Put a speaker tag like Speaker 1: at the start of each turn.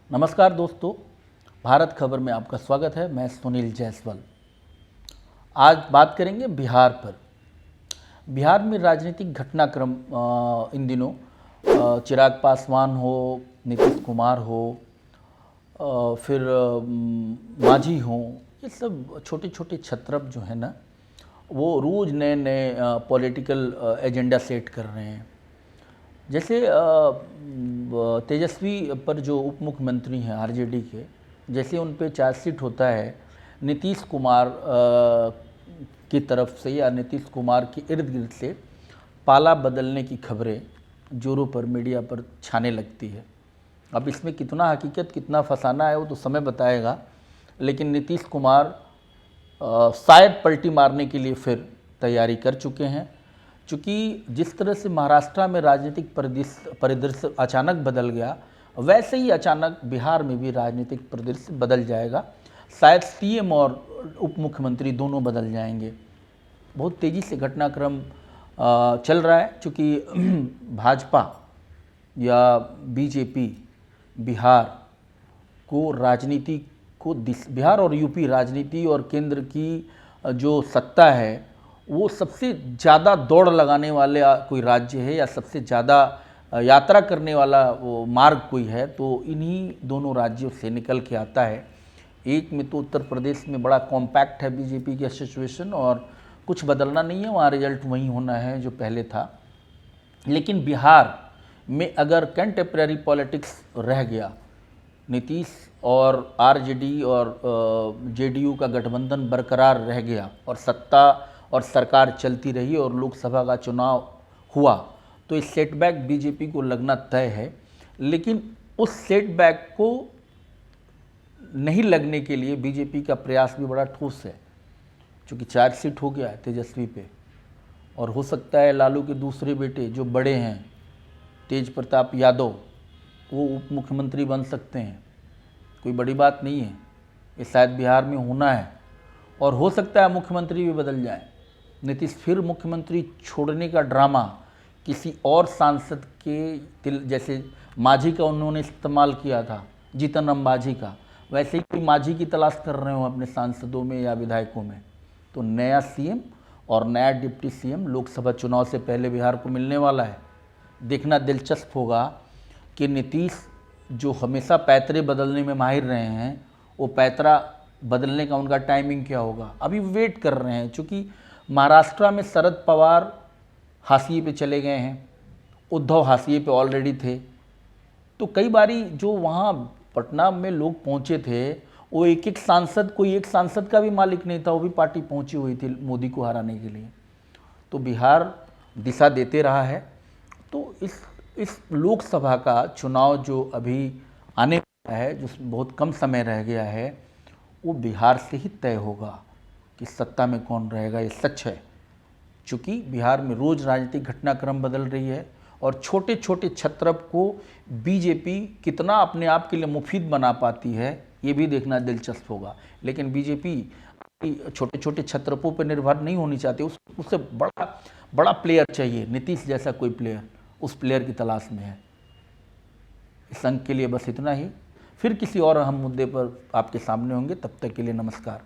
Speaker 1: नमस्कार दोस्तों, भारत खबर में आपका स्वागत है। मैं सुनील जायसवाल। आज बात करेंगे बिहार पर। बिहार में राजनीतिक घटनाक्रम इन दिनों चिराग पासवान हो, नीतीश कुमार हो, फिर मांझी हो, ये सब छोटे छोटे छत्रप जो है ना, वो रोज़ नए नए पॉलिटिकल एजेंडा सेट कर रहे हैं। जैसे तेजस्वी पर जो उप मुख्यमंत्री हैं आरजेडी के, जैसे उन पे चार्जशीट होता है, नीतीश कुमार की तरफ से या नीतीश कुमार के इर्द गिर्द से पाला बदलने की खबरें जोरों पर मीडिया पर छाने लगती है। अब इसमें कितना हकीकत कितना फसाना है वो तो समय बताएगा, लेकिन नीतीश कुमार शायद पलटी मारने के लिए फिर तैयारी कर चुके हैं। चूँकि जिस तरह से महाराष्ट्र में राजनीतिक परिदृश्य अचानक बदल गया, वैसे ही अचानक बिहार में भी राजनीतिक परिदृश्य बदल जाएगा। शायद सीएम और उप मुख्यमंत्री दोनों बदल जाएंगे। बहुत तेज़ी से घटनाक्रम चल रहा है। चूँकि भाजपा या बीजेपी बिहार को राजनीति को बिहार और यूपी राजनीति और केंद्र की जो सत्ता है, वो सबसे ज़्यादा दौड़ लगाने वाले कोई राज्य है या सबसे ज़्यादा यात्रा करने वाला वो मार्ग कोई है तो इन्हीं दोनों राज्यों से निकल के आता है। एक में तो उत्तर प्रदेश में बड़ा कॉम्पैक्ट है बीजेपी का सिचुएशन और कुछ बदलना नहीं है, वहाँ रिजल्ट वही होना है जो पहले था। लेकिन बिहार में अगर कंटेम्प्रेरी पॉलिटिक्स रह गया, नीतीश और आरजेडी और जेडीयू का गठबंधन बरकरार रह गया और सत्ता और सरकार चलती रही और लोकसभा का चुनाव हुआ, तो इस सेटबैक बीजेपी को लगना तय है। लेकिन उस सेटबैक को नहीं लगने के लिए बीजेपी का प्रयास भी बड़ा ठोस है। क्योंकि चार्जशीट हो गया है तेजस्वी पे, और हो सकता है लालू के दूसरे बेटे जो बड़े हैं तेज प्रताप यादव, वो उप मुख्यमंत्री बन सकते हैं। कोई बड़ी बात नहीं है, ये शायद बिहार में होना है। और हो सकता है मुख्यमंत्री भी बदल जाए, नीतीश फिर मुख्यमंत्री छोड़ने का ड्रामा किसी और सांसद के जैसे मांझी का उन्होंने इस्तेमाल किया था, जीतन राम मांझी का, वैसे ही कोई मांझी की तलाश कर रहे हो अपने सांसदों में या विधायकों में। तो नया सीएम और नया डिप्टी सीएम लोकसभा चुनाव से पहले बिहार को मिलने वाला है। देखना दिलचस्प होगा कि नीतीश जो हमेशा पैतरे बदलने में माहिर रहे हैं, वो पैतरा बदलने का उनका टाइमिंग क्या होगा, अभी वेट कर रहे हैं। चूँकि महाराष्ट्र में शरद पवार हाशिए पे चले गए हैं, उद्धव हाशिए पे ऑलरेडी थे, तो कई बारी जो वहाँ पटना में लोग पहुँचे थे, वो एक एक सांसद, कोई एक सांसद का भी मालिक नहीं था, वो भी पार्टी पहुँची हुई थी मोदी को हराने के लिए। तो बिहार दिशा देते रहा है। तो इस लोकसभा का चुनाव जो अभी आने वाला है, जो बहुत कम समय रह गया है, वो बिहार से ही तय होगा कि सत्ता में कौन रहेगा। ये सच है। चूँकि बिहार में रोज़ राजनीतिक घटनाक्रम बदल रही है और छोटे छोटे छत्रप को बीजेपी कितना अपने आप के लिए मुफीद बना पाती है, ये भी देखना दिलचस्प होगा। लेकिन बीजेपी छोटे छोटे छत्रपों पर निर्भर नहीं होनी चाहती, उससे बड़ा प्लेयर चाहिए। नीतीश जैसा कोई प्लेयर, उस प्लेयर की तलाश में है। इस अंक के लिए बस इतना ही। फिर किसी और अहम मुद्दे पर आपके सामने होंगे। तब तक के लिए नमस्कार।